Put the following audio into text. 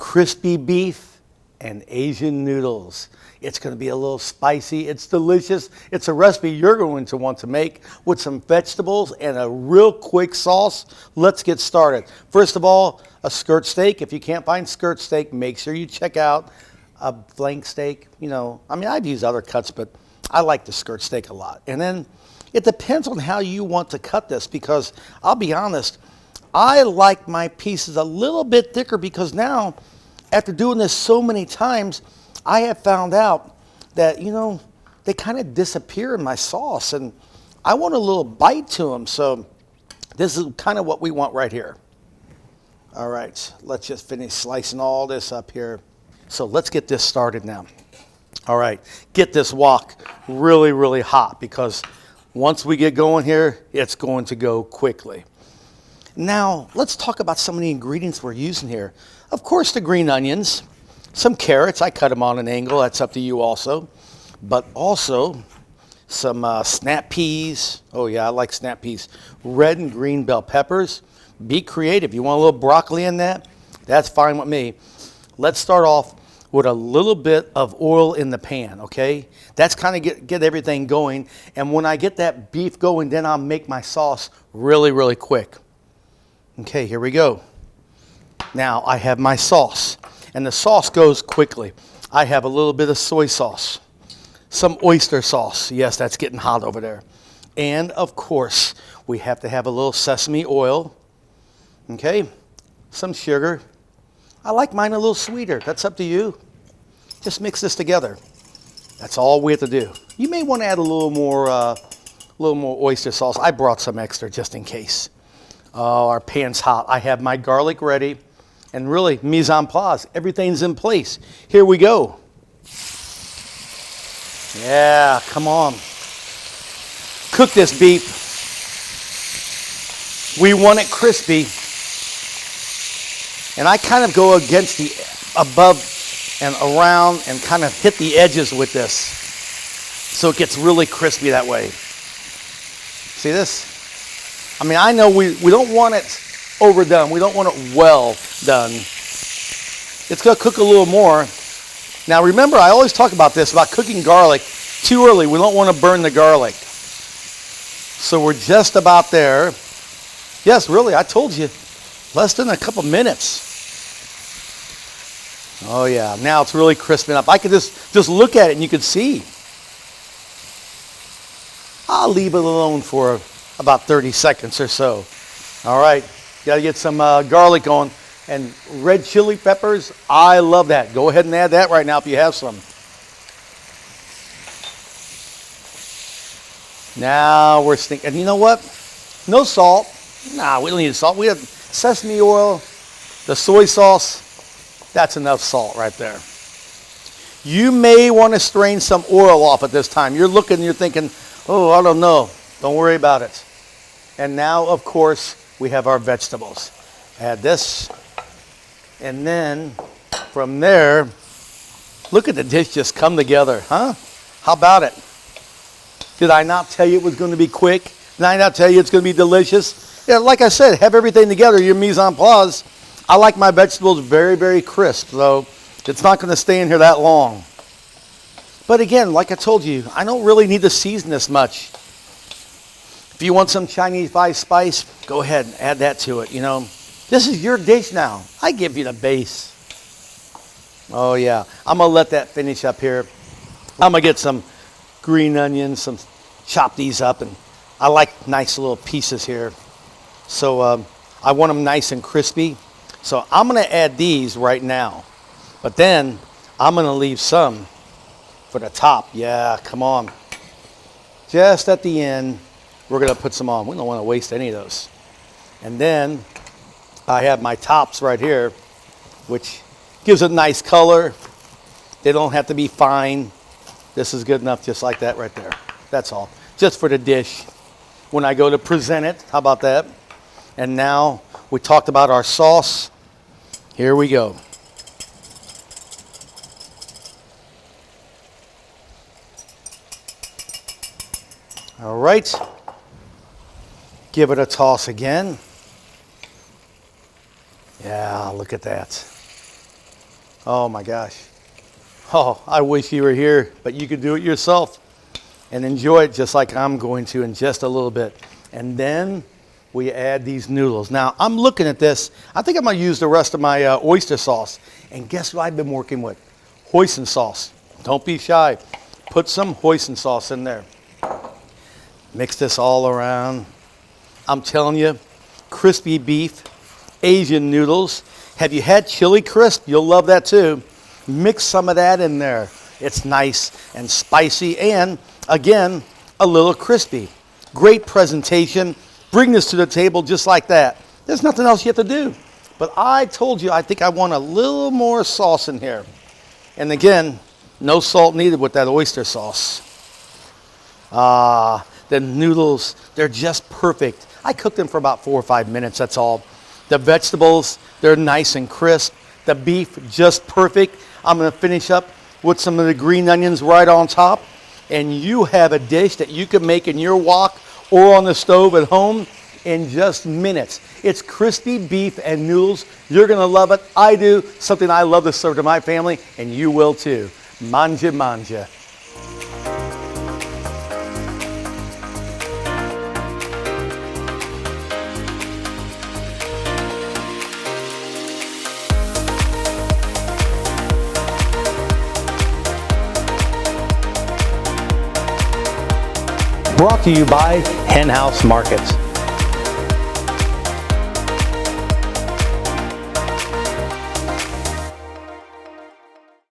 crispy beef and Asian noodles. It's going to be a little spicy. It's delicious. It's a recipe you're going to want to make with some vegetables and a real quick sauce. Let's get started. First of all, a skirt steak. If you can't find skirt steak, make sure you check out a flank steak. You know, I mean, I've used other cuts, but I like the skirt steak a lot. And then it depends on how you want to cut this, because I'll be honest, I like my pieces a little bit thicker, because now, after doing this so many times, I have found out that, you know, they kind of disappear in my sauce, and I want a little bite to them. So this is kind of what we want right here. All right, let's just finish slicing all this up here. So let's get this started now. All right, get this wok really, really hot, because once we get going here, it's going to go quickly. Now, let's talk about some of the ingredients we're using here. Of course, the green onions, some carrots. I cut them on an angle. That's up to you also. But also some snap peas. Oh, yeah, I like snap peas. Red and green bell peppers. Be creative. You want a little broccoli in that? That's fine with me. Let's start off with a little bit of oil in the pan, okay? That's kind of get everything going. And when I get that beef going, then I'll make my sauce really, really quick. Okay, here we go. Now I have my sauce, and the sauce goes quickly. I have a little bit of soy sauce, some oyster sauce. Yes, that's getting hot over there. And of course, we have to have a little sesame oil. Okay, some sugar. I like mine a little sweeter. That's up to you. Just mix this together. That's all we have to do. You may want to add a little more oyster sauce. I brought some extra just in case. Oh, our pan's hot. I have my garlic ready. And really, mise en place. Everything's in place. Here we go. Yeah, come on. Cook this beef. We want it crispy. And I kind of go against the above and around and kind of hit the edges with this, so it gets really crispy that way. See this? I mean, I know we don't want it overdone. We don't want it well done. It's going to cook a little more. Now remember, I always talk about this, about cooking garlic too early. We don't want to burn the garlic. So we're just about there. Yes, really, I told you, less than a couple minutes. Oh yeah, now it's really crisping up. I could just look at it and you could see. I'll leave it alone for about 30 seconds or so. All right, got to get some garlic on. And red chili peppers, I love that. Go ahead and add that right now if you have some. Now we're stinking. And you know what? No salt. Nah, we don't need salt. We have sesame oil, the soy sauce. That's enough salt right there. You may want to strain some oil off at this time. You're looking and you're thinking, oh, I don't know. Don't worry about it. And now, of course, we have our vegetables. Add this. And then from there, look at the dish just come together, huh? How about it? Did I not tell you it was going to be quick? Did I not tell you it's going to be delicious? Yeah, like I said, have everything together, your mise en place. I like my vegetables very, very crisp, so it's not going to stay in here that long. But again, like I told you, I don't really need to season this much. If you want some Chinese spice, go ahead and add that to it, you know. This is your dish now. I give you the base. Oh yeah, I'm going to let that finish up here. I'm going to get some green onions, chop these up, and I like nice little pieces here. So I want them nice and crispy. So I'm going to add these right now. But then I'm going to leave some for the top. Yeah, come on. Just at the end, we're going to put some on. We don't want to waste any of those. And then I have my tops right here, which gives it a nice color. They don't have to be fine. This is good enough just like that right there. That's all. Just for the dish. When I go to present it, how about that? And now we talked about our sauce. Here we go. All right. Give it a toss again. Yeah, look at that. Oh my gosh. Oh, I wish you were here, but you could do it yourself and enjoy it just like I'm going to in just a little bit. And then we add these noodles. Now, I'm looking at this. I think I'm going to use the rest of my oyster sauce. And guess what I've been working with? Hoisin sauce. Don't be shy. Put some hoisin sauce in there. Mix this all around. I'm telling you, crispy beef, Asian noodles. Have you had chili crisp? You'll love that too. Mix some of that in there. It's nice and spicy and, again, a little crispy. Great presentation. Bring this to the table just like that. There's nothing else you have to do. But I told you I think I want a little more sauce in here. And again, no salt needed with that oyster sauce. The noodles, they're just perfect. I cooked them for about 4 or 5 minutes, that's all. The vegetables, they're nice and crisp. The beef, just perfect. I'm going to finish up with some of the green onions right on top. And you have a dish that you can make in your wok or on the stove at home in just minutes. It's crispy beef and noodles. You're going to love it. I do. Something I love to serve to my family, and you will too. Manja, manja. Brought to you by Hen House Markets.